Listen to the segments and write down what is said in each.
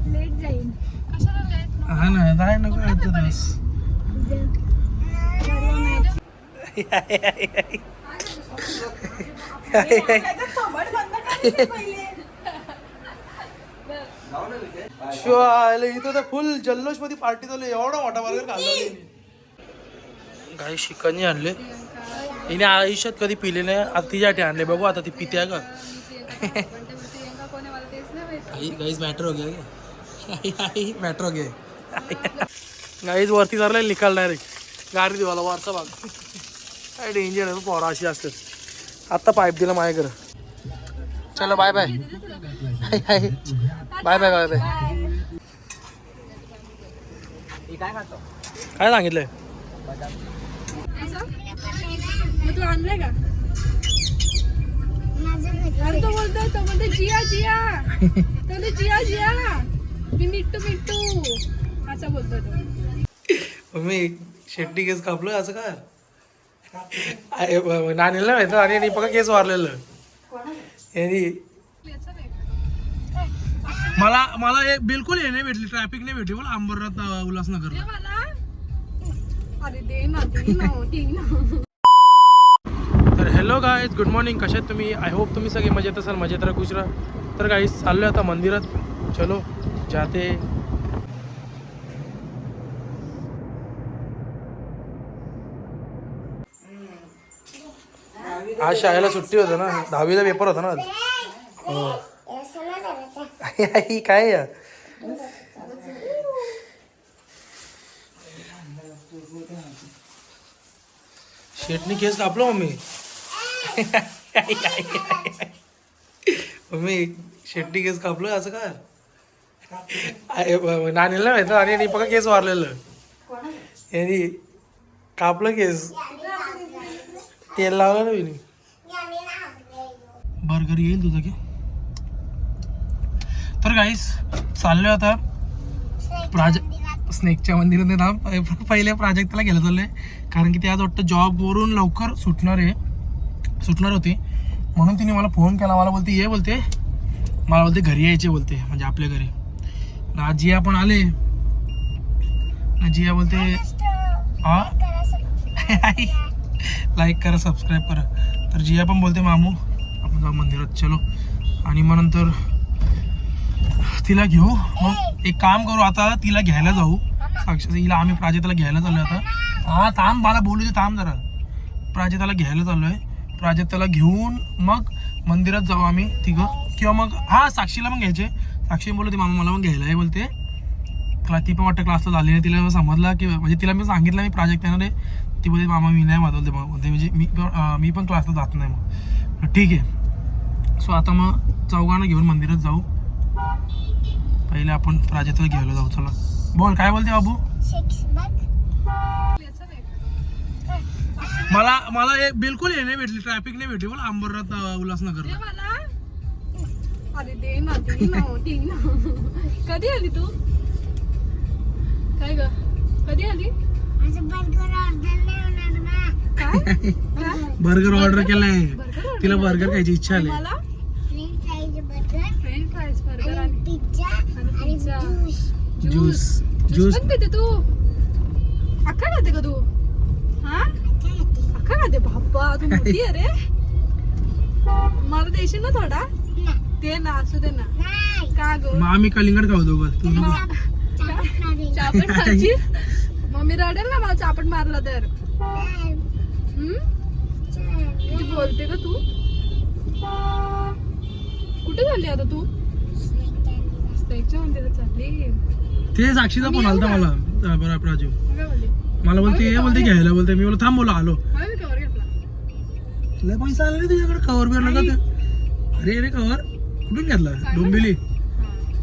Late जाईल. हा ना जाय नको आजचा दिवस. इथं तर फुल जल्लोष मध्ये पार्टी चालू. एवढा मोठा बर्गर खाल्ला. काही शिकणी आणले हिने आयुष्यात कधी पिले नाही. आता तिच्यासाठी आणले. बघू आता ती पिते आहे का. गाईज मॅटर हो गया. मॅटर हो गया. गाईज वरती चाललाय निकाल डायरेक्ट गाडी देवाला वरचा भाग. काय डेंजर आहे पोरा अशी असते. आत्ता पाईप दिला माझ्याकडं. चलो bye bye. Bye bye bye bye. काय सांगितलंय तू आणलंय का. अरे तो बोलतोय तो बोलतोय जिया जिया. तो जिया जिया मी मिट्टू मिट्टू असं बोलतोय तो. मी शेट्टी केस कापलं असं का. नानीला माहित आणि बघा केस वारलेलं. मला बिलकुल हे नाही भेटली. ट्रॅफिक नाही भेटली बोल अंबरनाथ उल्हासनगरला. अरे दे ना दे ना. तर हॅलो गाईज गुड मॉर्निंग. कशात तुम्ही. आय होप तुम्ही सगळे मजेत असाल. मजेत राहा खुश राहा. तर गाईज चाललोय आता मंदिरात. चलो जाते. आज शाळेला सुट्टी होतं ना. 10वीचा पेपर होता ना आज. काय या शेटनी केस कापलो मम्मी. मम्मी शेट्टी केस कापलं असं का. नानीला माहित आणि बघा केस वारलेलं. यांनी कापलं केस. तेल लावलं ना मी. बर्गर येईल तुझं की. तर गाईस चाललोय आता स्नेकच्या मंदिरात नाम. पहिल्या प्राजक्ताला गेलं चाललंय कारण की ते आज वाटतं जॉबवरून लवकर सुटणार होती. म्हणून तिने मला फोन केला. मला बोलते ये बोलते. मला बोलते घरी यायचे बोलते म्हणजे आपल्या घरी. ना जिया पण आले ना. जिया बोलते हा लाईक करा सबस्क्राईब करा. तर जिया पण बोलते मामू आपण जाऊ मंदिरात चलो. आणि मग नंतर तिला घेऊ. मग एक काम करू आता तिला घ्यायला जाऊ. साक्षात हिला आम्ही प्राजक्ताला घ्यायला चाललोय आता. हा थांब मला बोलू दे थांब जरा. प्राजक्ताला घ्यायला चाललोय. प्राजक्ताला घेऊन मग मंदिरात जाऊ आम्ही तिघं. किंवा मग हा साक्षीला पण घ्यायचे. साक्षी बोलते मामा मला पण घ्यायला आहे बोलते. ती पण वाटतं क्लासला झाली नाही. तिला समजलं की म्हणजे तिला मी सांगितलं मी प्राजक्त येणार आहे. ती बोलते मामा मी नाही वाजवते बोलते म्हणजे मी पण क्लासला जात नाही. मग ठीक आहे. सो आता मग चौघांना घेऊन मंदिरात जाऊ. पहिले आपण प्राजक्ताला घ्यायला जाऊ. चला बोल काय बोलते बाबू. मला बिलकुल हे नाही भेटली. ट्रॅफिक नाही भेटली बोल अंबरनाथ उल्हासनगरला. अरे दे ना दे ना. कधी आली तू. काय ग कधी आली. बर्गर ऑर्डर केलाय. तिला बर्गर खायची इच्छा आली. ज्यूस ज्यूस पण पिते तू. अख्खा खाते का तू. हा अख्खा खाते. बाप्पा तू मोठी आहे रे. मला देशील ना थोडा. दे ना असू दे ना. का ग मग आम्ही कलिंगड खाऊ दोघं. तू चापट खायची. मम्मी रडेल ना मला चापट मारला तर. किती बोलते का तू. कुठे झाली आता तू. स्नेकच्या मंदिरात चालली. ते साक्षीचा फोन आलता मला. बरं प्राजू मला बोलते ये बोलते घ्यायला बोलते. मी बोलतो थांब बोला आलो. कवर घेतला. तुला पैसा आला नाही तुझ्याकडे. कवर बिअर नका. अरे अरे कवर कुठून घेतला. डोंबिवली.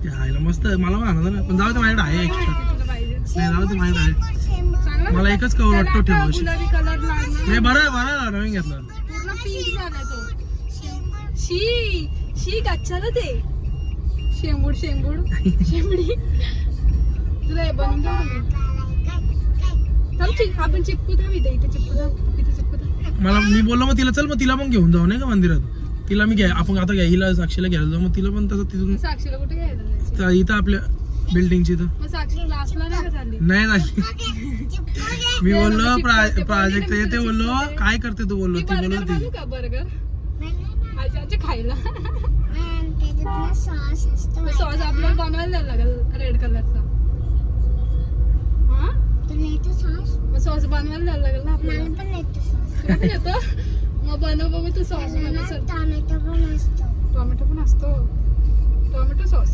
यायला मस्त. मला पण आणलं ना पण जाऊ दे माझ्याकडे आहे एक्स्ट्रा. नाही जाऊ दे माझ्याकडे आहे. मला एकच कवर वाटतो ठेवायची. नाही बरं बरं नवीन घेतला. पूर्ण पिंक झालाय तो. शी गच्चा ना ते. शेंबूड शेंबडी. तुला बनवून जाऊ. आपण चिपकू थांब. इथे चिपकू थांब. मला मी बोललो मग तिला चल मग तिला पण घेऊन जाऊ नाही का मंदिरात. तिला मी आपण आता हिला साक्षीला घ्यायला जाऊ मग तिला पण तसं तिथून साक्षीला कुठे घ्यायला जायचं? इथं आपल्या बिल्डिंगची तर मग साक्षी क्लासला नाही का चालली? नाही झाली. मी बोललो प्रोजेक्ट ते बोललो काय करते तू बोललो ती बोलत बनवू का बर्गर आजी खायला? सॉस आपल्याला बनवायला लागेल रेड कलरचा. हा मग सॉस बनवायला द्यायला लागेल ना आपल्याला. तुला पण येतो? मग बनव बघू तू सॉस. टोमॅटो पण असतो. टोमॅटो सॉस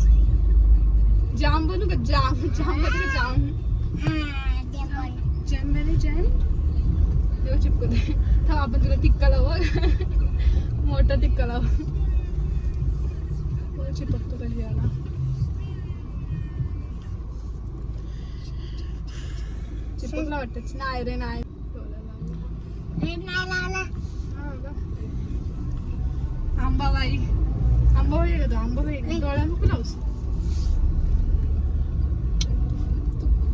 जाम बनू का? जाम जाम बनू का? जाम जॅम मैंने जॅम देव चिपकू दे. थांब आपण तुला टिक्का लावू. मोठा टिक्का लावू. तुला चिपकतो का याला? चिपकला वाटत नाही रे नाही. आंबाबाई आंबाबाई का तो? आंबाबाई डोळ्या नको लावूस.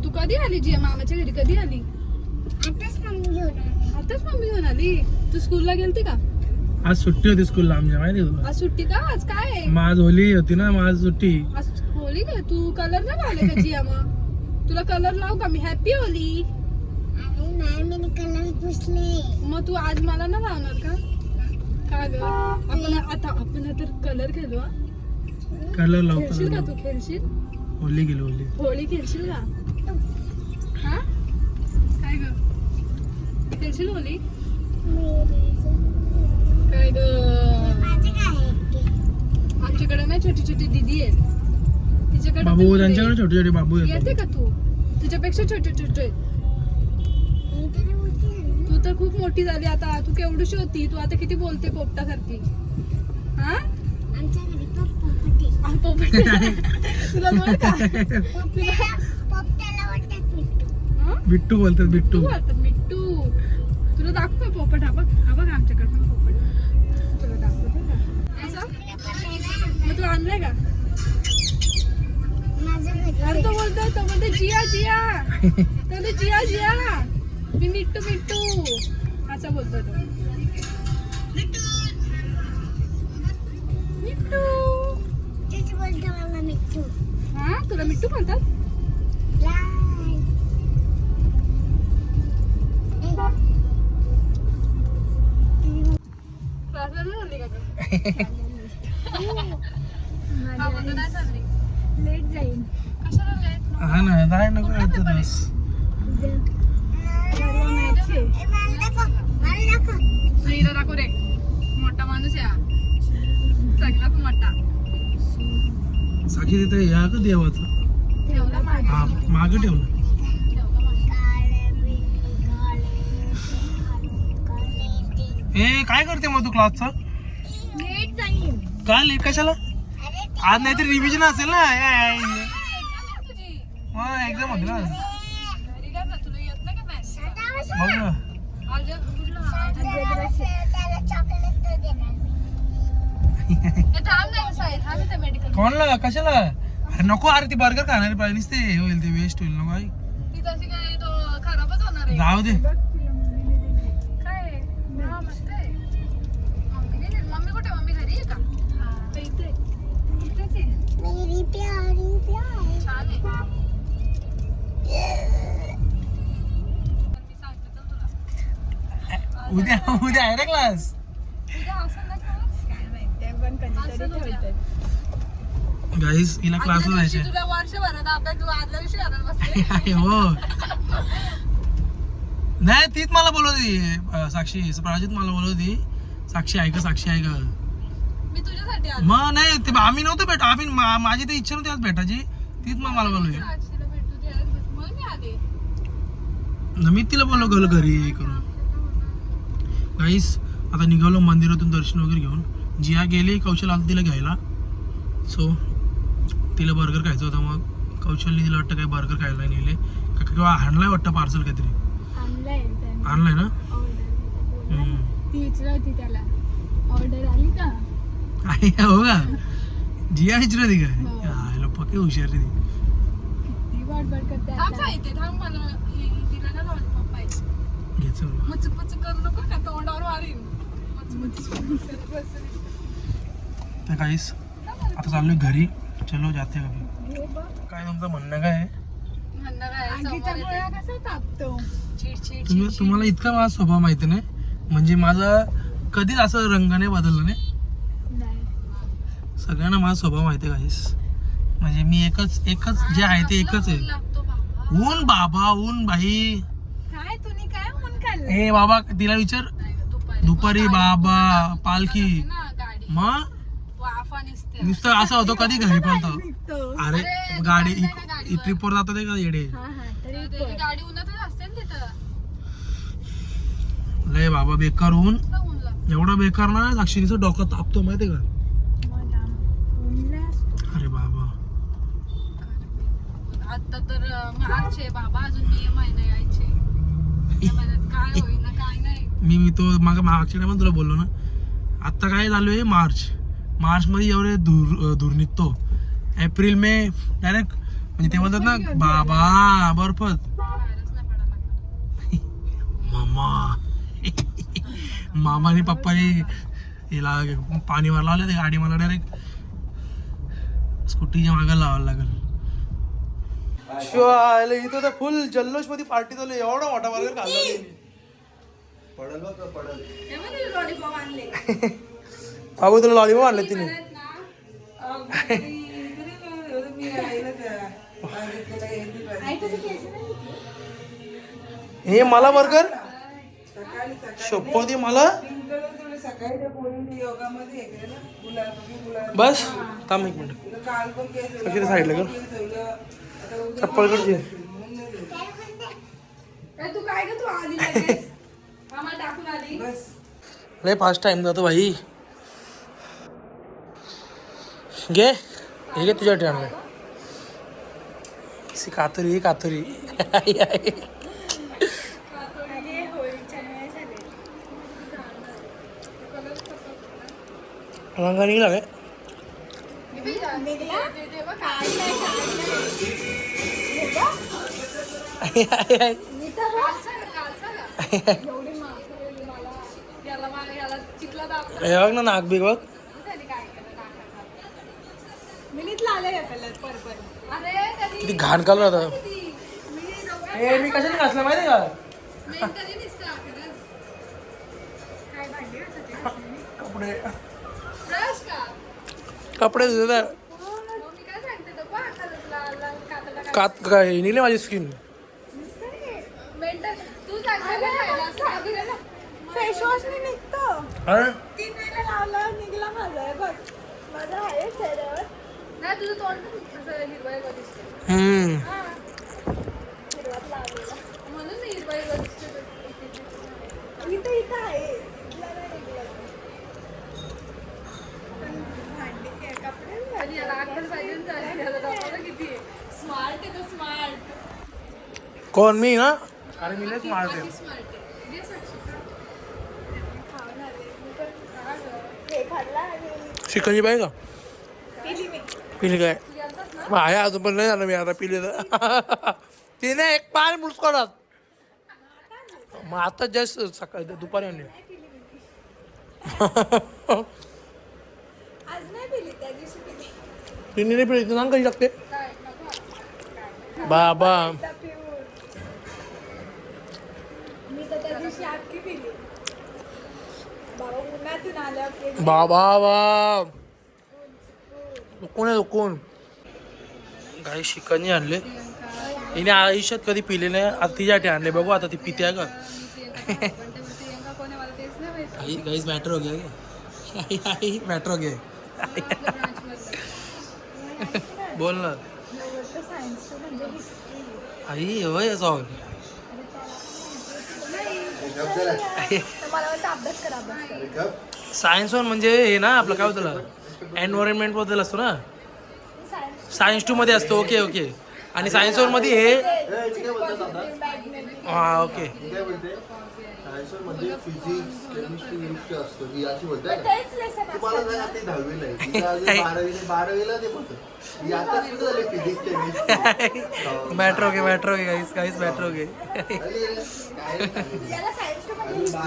तू कधी आली जिया मामाच्या घरी? कधी आली? आताच मम्मी घेऊन आली. तू स्कूलला गेलती का? आज सुट्टी होती स्कूलला आमच्या माहिती तुला. आज सुट्टी का? आज काय आहे? मग आज होली होती ना मग आज सुट्टी. आज होली का? तू कलर नाही लावले का जिया? मग तुला कलर लावू का मी? Happy Holy. मग तू आज मला ना लावणार का? का ग? आपण तर कलर खेळू. कलर खेळशील का लावतो. तू? खेळशील? होली गेली होली. होळी खेळशील का? हा काय ग? खेळशील होली? काय ग? आमच्याकडे ना छोटी छोटी दीदी आहेत. तिच्याकडे बाबू त्यांच्याकडे छोटे छोटे बाबू येते येतात. का तू? तुझ्यापेक्षा छोटे छोटे आहेत. तू तर खूप मोठी झाली आता. तू केवढीशी होती? तू आता किती बोलते पोपटासारखी. हा पोपट. तुला बोल का? बिट्टू बोलतात बिट्टू. मिट्टू तुला दाखव पोपट. हा बघ आमच्याकडे पण पोपट. तुला दाखवते का असं? मग तू आणलंय का? अरे तो बोलतोय जिया जिया. तो जिया जिया. मी मिट्टू मिट्टू असा बोलतोय तो. मिट्टू. हा तुला मिट्टू म्हणतात? क्लासला नाही चालली का तू? हा बोलतो नाही चालली. लेट जाईल. कशाला लेट? हा ना जाय नको यायचं दिवस. हिला दाखव रे. मोठा माणूस या सगळ्यात मोठा. साक्षी तिथे या का देवाचं? ठेवला हा मागे ठेवलं. ए काय करते मग तू क्लासचं? लेट जाईल. का लेट कशाला? आज नाहीतरी रिव्हिजन असेल ना. एक्झाम होती ना आज. घरी काय ना तुला येत नाही का मॅथ्स? बघ ना. मेडिकल कोणला कशाला? अरे नको. अरे ती बर्गर खाणार पाहिजे नुसते होईल ते वेस्ट होईल नको. आई ती तशी काय तो खराबच होणार आहे. जाऊ दे. काय आहे? हा, मस्त आहे. मम्मी कुठे? मम्मी घरी आहे का? इथे इथेच आहे. छान आहे. मी सांगते चल तुला. उद्या आहे ना क्लास. उद्या असं ना क्लास? काय माहिती पण कधीतरी ठेवतात. गाईस हिला क्लासला जायचे. तुला वर्षभरात अभ्यास तू आदल्या दिवशी आला बसते. हो नाही तीच मला बोलत होती साक्षी. प्राजक्त मला बोलत होती साक्षी ऐका साक्षी ऐका. मी तुझ्यासाठी आले. मग नाही ते आम्ही नव्हतं भेट. आम्ही माझी तर इच्छा नव्हती आज भेटायची. तीच मग मला बोलली. साक्षीला भेटू दे म्हणून मी आले. मी तिला बोललो गेलो घरी करून. गाईस आता निघालो मंदिरातून दर्शन वगैरे घेऊन. जिया गेली कौशल आला तिला घ्यायला. सो तिला बर्गर खायचं होता. मग कौशलने तिला वाटतं काय बर्गर खायला नेले का किंवा आणलाय वाटतं पार्सल काहीतरी. आणलाय ना. ती विचारत होती त्याला ऑर्डर आली का? हो का? जिया विचारत होती का? पक्के हुशार ती. ती बडबड करते. थांब मला तिला ना लॉलीपॉप पाहिजे. घे चल. मचक मचक करू नको का तोंडावर मारीन. तर काहीच आता चाललोय घरी. चलो जाते कधी. काय तुमचं म्हणणं काय आहे? तुम्हाला इतका माझा स्वभाव माहिती नाही, म्हणजे माझा कधीच असं रंग नाही बदलला नाही. सगळ्यांना माझा स्वभाव माहिती आहे काहीच, म्हणजे मी एकच जे आहे ते एकच आहे. ऊन बाबा ऊन बाई. काय तुम्ही काय ऊन खाल्लं? ए बाबा तिला विचार. दुपारी बाबा पालखी मग नुसतं असं होतं कधी घरी पळतो. अरे गाडी ट्रिपवर जातात का येडे. गाडी उन्हातच असते ना तिथं. लय बाबा बेकार ऊन, एवढा बेकार ना साक्षीचं डोकं तापतो माहितीये का. अरे बाबा आता तर मार्च आहे बाबा, अजून मे महिना यायचे. या महिन्यात काय होईल ना काय नाही. मी तो मागच्या टायमाला तुला बोललो ना, आता काय चालू आहे मार्च मध्ये एवढे धूर निघतो. एप्रिल मे डायरेक्ट म्हणजे ते म्हणतात ना बाबा बर्फच. बाहेरच नाही पडायला. मामा आणि पप्पानी हिला पाणी मारला आलं ते गाडी मला डायरेक्ट स्कूटीच्या मागे लावायला लागेल. इथं तर फुल जल्लोष मध्ये पार्टी चालू. एवढा मोठा बर्गर खाल्ला लॉलीपॉप आणले. बाबू तुला लॉलीपॉप आणले तिने. हे मला बर्गर शपथ मला. बस थांब एक मिनिट साईडला कर चप्पल करते. तू काय ग, तू आली लगेच? आम्हाला टाकून आली. लय फास्ट टाइम जातो भाई. घे हे घे तुझ्या ट्रेन कातुरी कातुरी. रंग निघला काय. बघ ना नाक बिग बघ. किती घाण कलर होता. मी कशाने घासला माहिती का. कपडे कपडे काय निघले माझी स्किन. फेस वॉश नाही निघतो. 3 महिने लावला निघला माझा. बघ माझा आहे चेहऱ्यावर. नाही तुझं तोंड हिरवा दिसतो. हिरवात लावलेला म्हणून हिरवा दिसतो. इथं आहे. स्मार्ट आहे तो स्मार्ट. कोण मी ना. अरे मी लय स्मार्ट आहे. शिकंजी पाहिजे का. पिली काय आहे अजून पण नाही झालं. मी आता पिले तर तिने एक पाय मुसकोडात. मग आता जस्ट सकाळी दुपारी आणली. तिने नाही पिली सांग कशी लागते बाबा. बाबा कोण आहे कोण. काही शिकणी आणले हिने आयुष्यात कधी पिले नाही. आता तिच्यासाठी आणले बघू आता ती पिते का. गाईज मॅटर हो गया. मॅटर हो गया. बोल ना आई होय सॉंग. सायन्स वन म्हणजे हे ना आपलं काय होतं एन्व्हायरमेंट बद्दल असतो ना. सायन्स 2 मध्ये असतो. Okay okay. आणि सायन्स वन मध्ये हे हा ओके. फिजिक्स केमिस्ट्री असतो ही अशी बोलताय तुम्हाला काय आता 10वीला 12वीला ते बोलतो ही आता सुरू झाली फिजिक्स केमिस्ट्री. मॅटर हो गए गाइस मॅटर हो गए.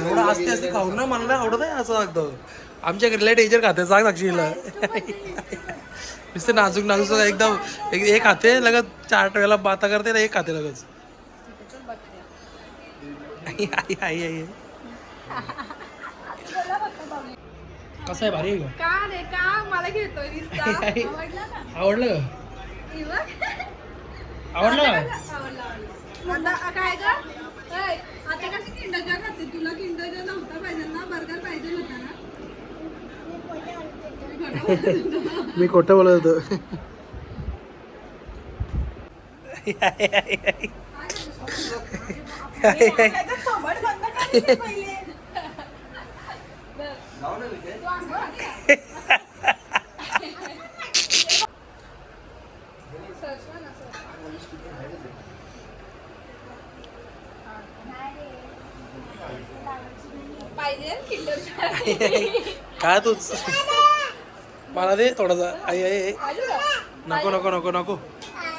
एवढं असते खाऊन ना मला आवडत आहे असं लागतं. आमच्या घरी डेंजर खाते सांग साक्षीला नुसते नाजूक नाजूक एकदम एक खाते लगत 4 वेळेला बाता करते ना एक खाते लगच आई कसं आहे भारी आहे का रे का मला घेतोय नुसता? आवडला आवडलं का? का हे बघ. आवडलं का आवडला. आता काय ग? ऐ, आता कशी किंडर जॉय खाते? तुला किंडर जॉय नव्हता पाहिजे ना? बर्गर पाहिजे होता ना? मी खोटं बोलत होतो त्याचं थोबाड बंद करायचं पहिले. पाहिजे किंडर जॉय. काय तूच मला दे थोडासा आई आई पाहिजे का? नको नको नको नको काय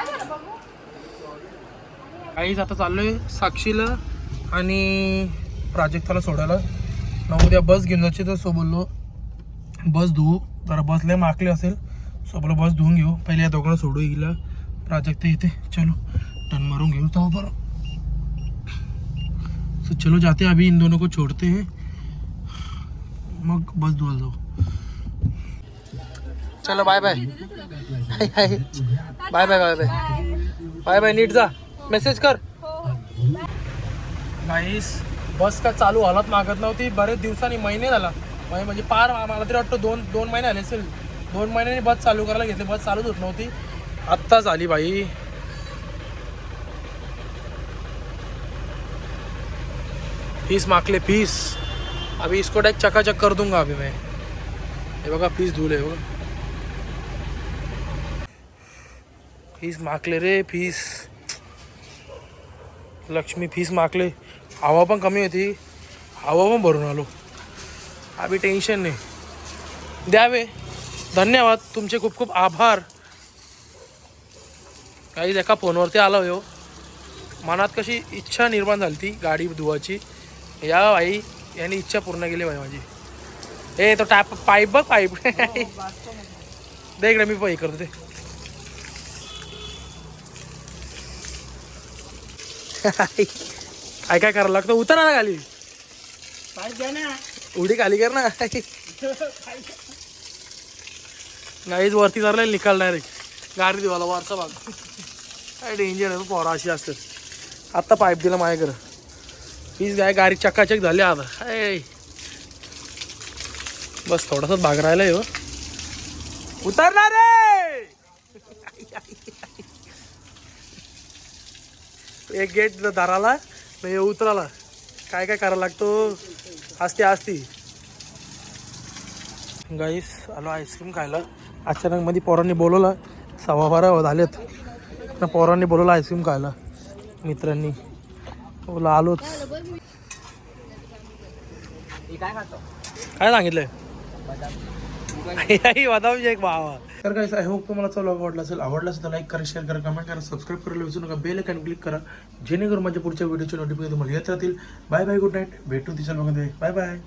झालं बघू? आईच आता चाललोय साक्षीला आणि प्राजक्ताला सोडायला ना उद्या बस घेऊन जायची तर सो बोललो बस धुवू जरा बस लय माकली असेल सो बोललो बस धुवून घेऊ पहिले या दोघांना सोडू हिला प्राजक्ता येते चलो टन मारून घेऊ तो पर तो चलो जाते अभी इन दोनों को छोड़ते हैं मग बस धुवायला जाऊ चलो bye bye bye bye bye bye bye bye नीट जा मेसेज कर गाईस बस का चालू हालत मागत नव्हती बरेच दिवसांनी महिने झाला म्हणजे पार मला तरी वाटतं दोन महिने आले असेल 2 महिन्यांनी बस चालू करायला घेतली बस चालूच होत नव्हती आत्ताच आली भाई फीस मागले फीस अभी इसको डायरेक्ट चकाचक कर दूंगा अभी मैं हे बघा फीस धुले बघा फीस मागले रे फीस लक्ष्मी फीस मागले हवा पण कमी होती हवा पण भरून आलो अभी टेन्शन नाही द्यावे धन्यवाद तुमचे खूप खूप आभार काही एका फोनवरती आलो हो मनात कशी इच्छा निर्माण झाली ती गाडी धुवायची या भाई यांनी इच्छा पूर्ण केली भाई माझी ए तो टॅप पाईप बघ पाईप दे इकडे मी हे करतो ते काय काय करायला लागतं उतर ना खाली उडी खाली कर ना नाहीच वरती करला निकाल डायरेक्ट गाडी दिवाला वरचा भाग काय डेंजर आहे पोरा अशी असतात आत्ता पाईप दिला माझ्याकडं हीच काय गाडी चकाचक झाली आता बस थोडासाच भाग राहिलाय हो उतरणार रे एक गेट धराला नाही उतराला काय काय करायला लागतो असती गाईस आलो आईस्क्रीम खायला अचानक मध्ये पोरांनी बोलवलं 12:15 झालेत ना पोरांनी बोलवलं आईस्क्रीम खायला मित्रांनी बोला आलोच काय सांगितलंय बदाम एक भावा तर काय आय होप तुम्हाला चला आवडला असेल तर लाईक करा शेअर करा कमेंट करा सबस्क्राईब करायला विसरू नका बेल आयकॉन क्लिक करा जेणेकरून माझ्या पुढच्या व्हिडिओचे नोटिफिकेशन तुम्हाला येत राहतील बाय बाय गुड नाईट भेटू तिच्या बघा बाय बाय